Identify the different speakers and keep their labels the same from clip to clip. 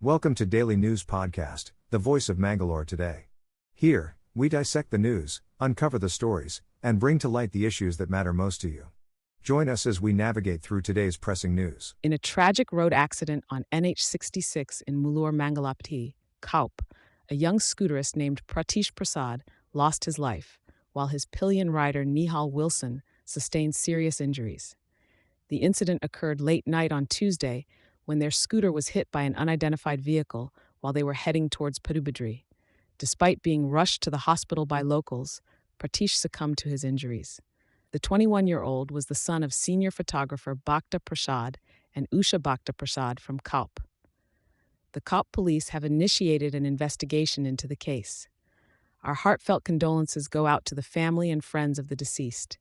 Speaker 1: Welcome to Daily News Podcast, the voice of Mangalore today. Here, we dissect the news, uncover the stories, and bring to light the issues that matter most to you. Join us as we navigate through today's pressing news.
Speaker 2: In a tragic road accident on NH66 in Mangalore, Kaup, a young scooterist named Pratish Prasad lost his life, while his pillion rider Nihal Wilson sustained serious injuries. The incident occurred late night on Tuesday when their scooter was hit by an unidentified vehicle while they were heading towards Padubidri. Despite being rushed to the hospital by locals, Pratish succumbed to his injuries. The 21-year-old was the son of senior photographer Bhakta Prasad and Usha Bhakta Prasad from Kaup. The Kaup police have initiated an investigation into the case. Our heartfelt condolences go out to the family and friends of the deceased,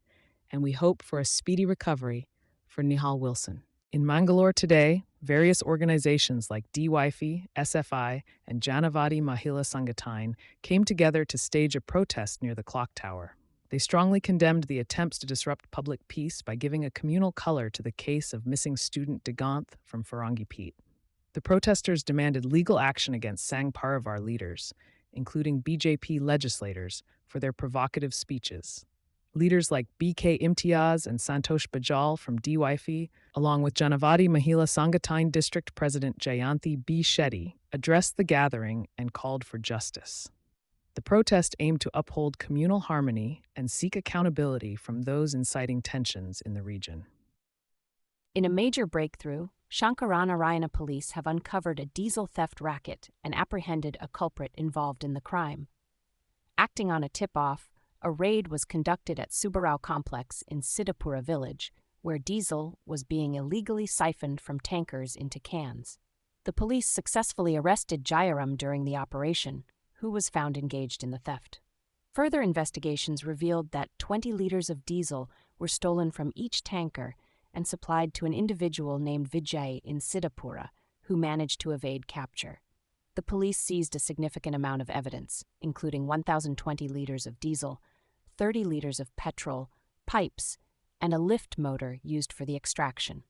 Speaker 2: and we hope for a speedy recovery for Nihal Wilson. In Mangalore today, various organizations like DYFI, SFI, and Janavadi Mahila Sangatine came together to stage a protest near the clock tower. They strongly condemned the attempts to disrupt public peace by giving a communal color to the case of missing student Diganth from Farangipet. The protesters demanded legal action against Sangh Parivar leaders, including BJP legislators, for their provocative speeches. Leaders like BK Imtiaz and Santosh Bajal from DYFI, along with Janavadi Mahila Sangatine District President Jayanti B. Shetty, addressed the gathering and called for justice. The protest aimed to uphold communal harmony and seek accountability from those inciting tensions in the region.
Speaker 3: In a major breakthrough, Shankaranarayana police have uncovered a diesel theft racket and apprehended a culprit involved in the crime. Acting on a tip-off, a raid was conducted at Subarao complex in Siddhapura village, where diesel was being illegally siphoned from tankers into cans. The police successfully arrested Jayaram during the operation, who was found engaged in the theft. Further investigations revealed that 20 liters of diesel were stolen from each tanker and supplied to an individual named Vijay in Siddhapura, who managed to evade capture. The police seized a significant amount of evidence, including 1,020 liters of diesel, 30 liters of petrol, pipes, and a lift motor used for the extraction.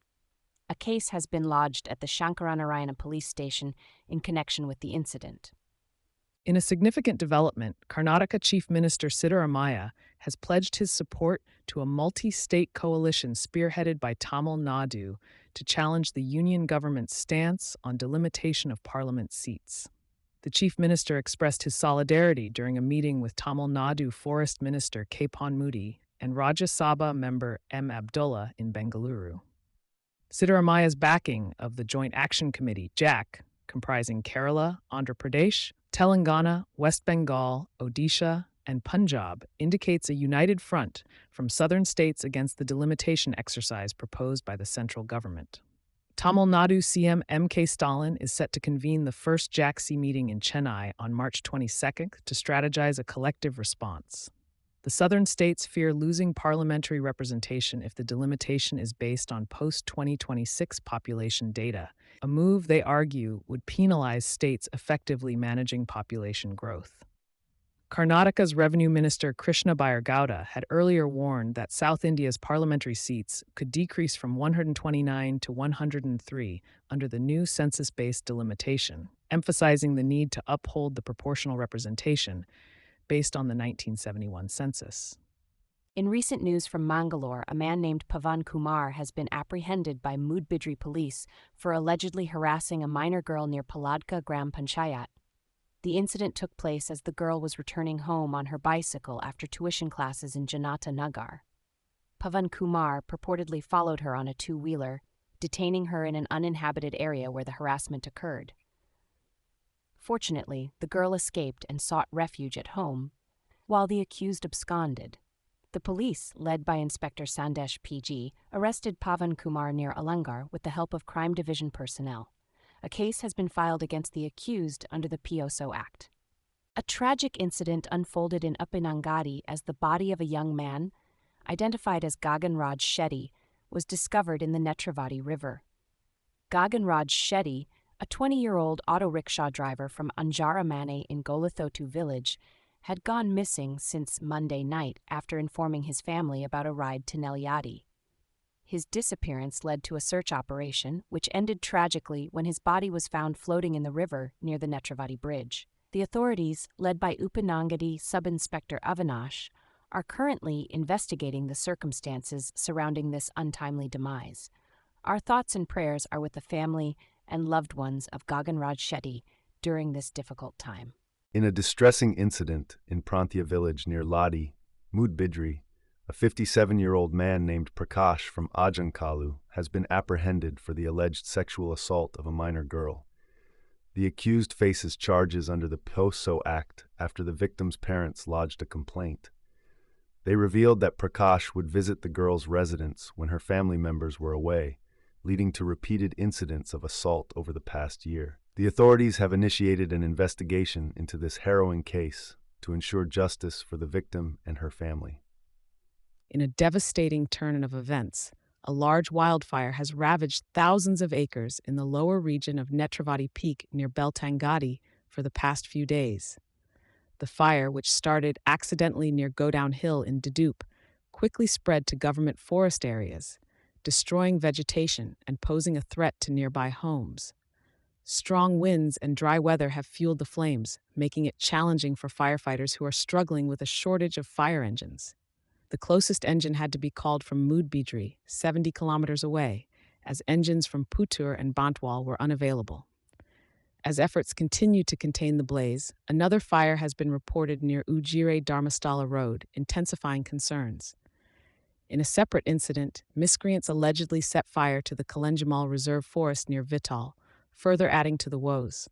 Speaker 3: A case has been lodged at the Shankaranarayana police station in connection with the incident.
Speaker 2: In a significant development, Karnataka Chief Minister Siddaramaiah has pledged his support to a multi-state coalition spearheaded by Tamil Nadu to challenge the union government's stance on delimitation of parliament seats. The Chief Minister expressed his solidarity during a meeting with Tamil Nadu Forest Minister K. Moody and Rajya Sabha member M. Abdullah in Bengaluru. Siddaramaiah's backing of the Joint Action Committee, JAC, comprising Kerala, Andhra Pradesh, Telangana, West Bengal, Odisha, and Punjab, indicates a united front from southern states against the delimitation exercise proposed by the central government. Tamil Nadu CM M.K. Stalin is set to convene the first JAC-C meeting in Chennai on March 22nd to strategize a collective response. The southern states fear losing parliamentary representation if the delimitation is based on post-2026 population data, a move they argue would penalize states effectively managing population growth. Karnataka's Revenue Minister Krishna Bairgauda had earlier warned that South India's parliamentary seats could decrease from 129 to 103 under the new census-based delimitation, emphasizing the need to uphold the proportional representation based on the 1971 census.
Speaker 3: In recent news from Mangalore, a man named Pavan Kumar has been apprehended by Mudbidri police for allegedly harassing a minor girl near Paladka Gram Panchayat. The incident took place as the girl was returning home on her bicycle after tuition classes in Janata Nagar. Pavan Kumar purportedly followed her on a two-wheeler, detaining her in an uninhabited area where the harassment occurred. Fortunately, the girl escaped and sought refuge at home, while the accused absconded. The police, led by Inspector Sandesh PG, arrested Pavan Kumar near Alangar with the help of Crime Division personnel. A case has been filed against the accused under the POSO Act. A tragic incident unfolded in Uppinangadi as the body of a young man, identified as Gagan Raj Shetty, was discovered in the Netravati River. Gagan Raj Shetty, a 20-year-old auto rickshaw driver from Anjaramane in Golathotu village, had gone missing since Monday night after informing his family about a ride to Nelyadi. his disappearance led to a search operation, which ended tragically when his body was found floating in the river near the Netravati Bridge. The authorities, led by Upanangadi Sub-Inspector Avinash, are currently investigating the circumstances surrounding this untimely demise. Our thoughts and prayers are with the family and loved ones of Gaganraj Shetty during this difficult time.
Speaker 4: In a distressing incident in Prantya village near Ladi, Mudbidri, a 57-year-old man named Prakash from Ajankalu has been apprehended for the alleged sexual assault of a minor girl. The accused faces charges under the POSO Act after the victim's parents lodged a complaint. They revealed that Prakash would visit the girl's residence when her family members were away, leading to repeated incidents of assault over the past year. The authorities have initiated an investigation into this harrowing case to ensure justice for the victim and her family.
Speaker 2: In a devastating turn of events, a large wildfire has ravaged thousands of acres in the lower region of Netravati Peak near Beltangadi for the past few days. The fire, which started accidentally near Godown Hill in Dedupe, quickly spread to government forest areas, destroying vegetation and posing a threat to nearby homes. Strong winds and dry weather have fueled the flames, making it challenging for firefighters who are struggling with a shortage of fire engines. The closest engine had to be called from Mudbidri, 70 kilometers away, as engines from Putur and Bantwal were unavailable. As efforts continue to contain the blaze, another fire has been reported near Ujire Dharmasthala Road, intensifying concerns. In a separate incident, miscreants allegedly set fire to the Kalenjamal Reserve Forest near Vital, further adding to the woes.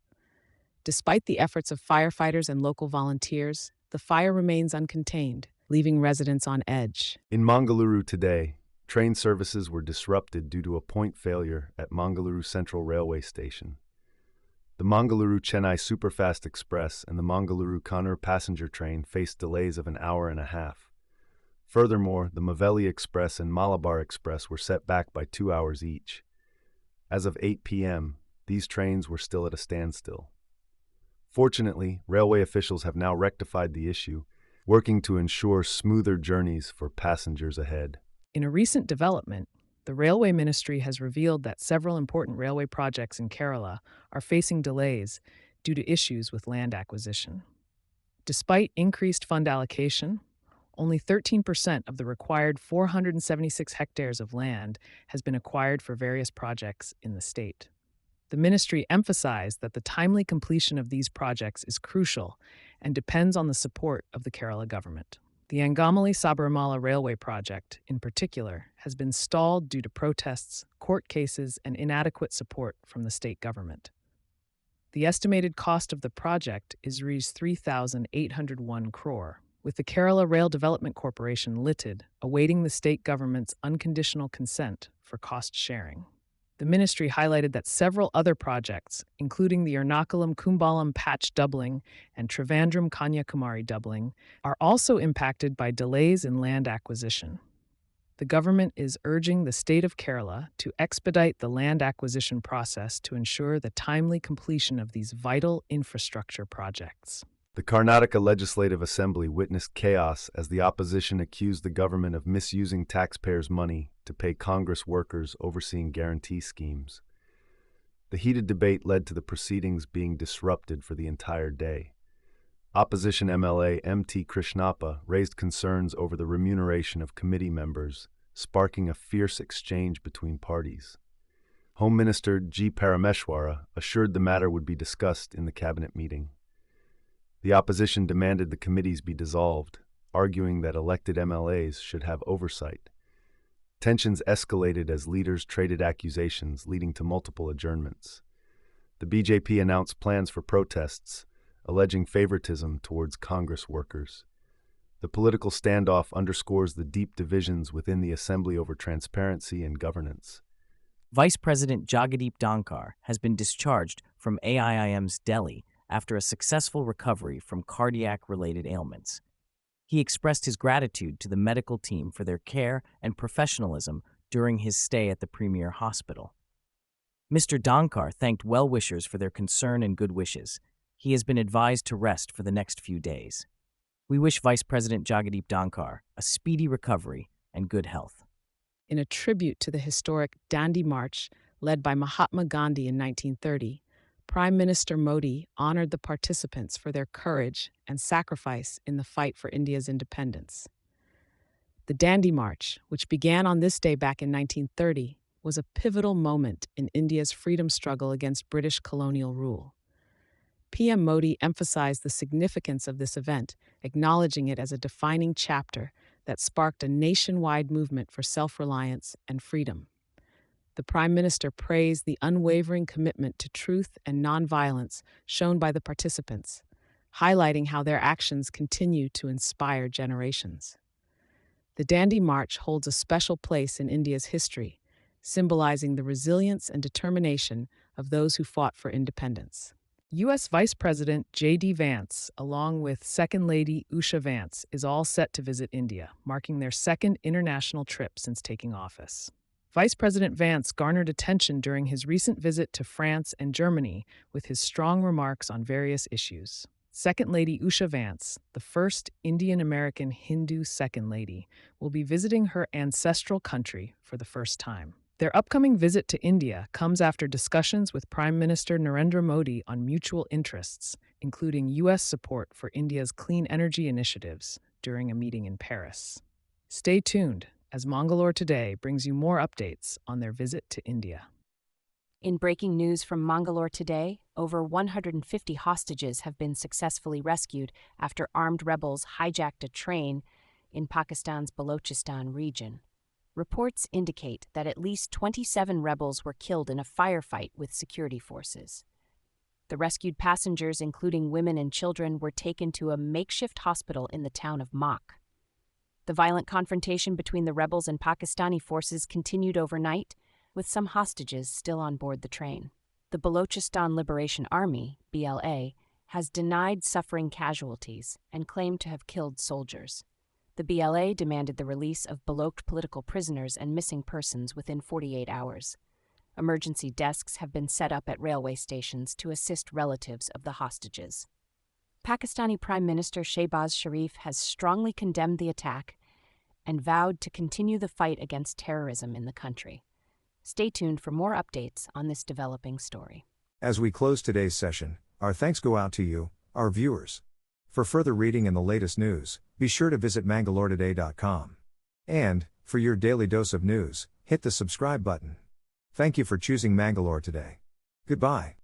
Speaker 2: Despite the efforts of firefighters and local volunteers, the fire remains uncontained, leaving residents on edge.
Speaker 4: In Mangalore today, train services were disrupted due to a point failure at Mangalore Central Railway Station. The Mangalore-Chennai Superfast Express and the Mangalore-Kannur passenger train faced delays of an hour and a half. Furthermore, the Maveli Express and Malabar Express were set back by 2 hours each. As of 8 p.m., these trains were still at a standstill. Fortunately, railway officials have now rectified the issue, working to ensure smoother journeys for passengers ahead.
Speaker 2: In a recent development, the Railway Ministry has revealed that several important railway projects in Kerala are facing delays due to issues with land acquisition. Despite increased fund allocation, only 13% of the required 476 hectares of land has been acquired for various projects in the state. The ministry emphasized that the timely completion of these projects is crucial and depends on the support of the Kerala government. The Angamali-Sabarimala Railway project, in particular, has been stalled due to protests, court cases, and inadequate support from the state government. The estimated cost of the project is Rs 3,801 crore, with the Kerala Rail Development Corporation (LITD) awaiting the state government's unconditional consent for cost sharing. The ministry highlighted that several other projects, including the Ernakulam-Kumbalam patch doubling and Trivandrum-Kanyakumari doubling, are also impacted by delays in land acquisition. The government is urging the state of Kerala to expedite the land acquisition process to ensure the timely completion of these vital infrastructure projects.
Speaker 4: The Karnataka Legislative Assembly witnessed chaos as the opposition accused the government of misusing taxpayers' money to pay Congress workers overseeing guarantee schemes. The heated debate led to the proceedings being disrupted for the entire day. Opposition MLA M.T. Krishnappa raised concerns over the remuneration of committee members, sparking a fierce exchange between parties. Home Minister G. Parameshwara assured the matter would be discussed in the cabinet meeting. The opposition demanded the committees be dissolved, arguing that elected MLAs should have oversight. Tensions escalated as leaders traded accusations, leading to multiple adjournments. The BJP announced plans for protests, alleging favoritism towards Congress workers. The political standoff underscores the deep divisions within the assembly over transparency and governance.
Speaker 5: Vice President Jagdeep Dhankar has been discharged from AIIM's Delhi after a successful recovery from cardiac-related ailments. He expressed his gratitude to the medical team for their care and professionalism during his stay at the Premier Hospital. Mr. Dhankar thanked well-wishers for their concern and good wishes. He has been advised to rest for the next few days. We wish Vice President Jagdeep Dhankar a speedy recovery and good health.
Speaker 2: In a tribute to the historic Dandi March, led by Mahatma Gandhi in 1930, Prime Minister Modi honored the participants for their courage and sacrifice in the fight for India's independence. The Dandi March, which began on this day back in 1930, was a pivotal moment in India's freedom struggle against British colonial rule. PM Modi emphasized the significance of this event, acknowledging it as a defining chapter that sparked a nationwide movement for self-reliance and freedom. The Prime Minister praised the unwavering commitment to truth and nonviolence shown by the participants, highlighting how their actions continue to inspire generations. The Dandi March holds a special place in India's history, symbolizing the resilience and determination of those who fought for independence. U.S. Vice President J.D. Vance, along with Second Lady Usha Vance, is all set to visit India, marking their second international trip since taking office. Vice President Vance garnered attention during his recent visit to France and Germany with his strong remarks on various issues. Second Lady Usha Vance, the first Indian-American Hindu Second Lady, will be visiting her ancestral country for the first time. Their upcoming visit to India comes after discussions with Prime Minister Narendra Modi on mutual interests, including U.S. support for India's clean energy initiatives during a meeting in Paris. Stay tuned, as Mangalore Today brings you more updates on their visit to India.
Speaker 3: In breaking news from Mangalore Today, over 150 hostages have been successfully rescued after armed rebels hijacked a train in Pakistan's Balochistan region. Reports indicate that at least 27 rebels were killed in a firefight with security forces. The rescued passengers, including women and children, were taken to a makeshift hospital in the town of Mak. The violent confrontation between the rebels and Pakistani forces continued overnight, with some hostages still on board the train. The Balochistan Liberation Army, BLA, has denied suffering casualties and claimed to have killed soldiers. The BLA demanded the release of Baloch political prisoners and missing persons within 48 hours. Emergency desks have been set up at railway stations to assist relatives of the hostages. Pakistani Prime Minister Shehbaz Sharif has strongly condemned the attack and vowed to continue the fight against terrorism in the country. Stay tuned for more updates on this developing story.
Speaker 1: As we close today's session, our thanks go out to you, our viewers. For further reading and the latest news, be sure to visit mangaloretoday.com. And, for your daily dose of news, hit the subscribe button. Thank you for choosing Mangalore Today. Goodbye.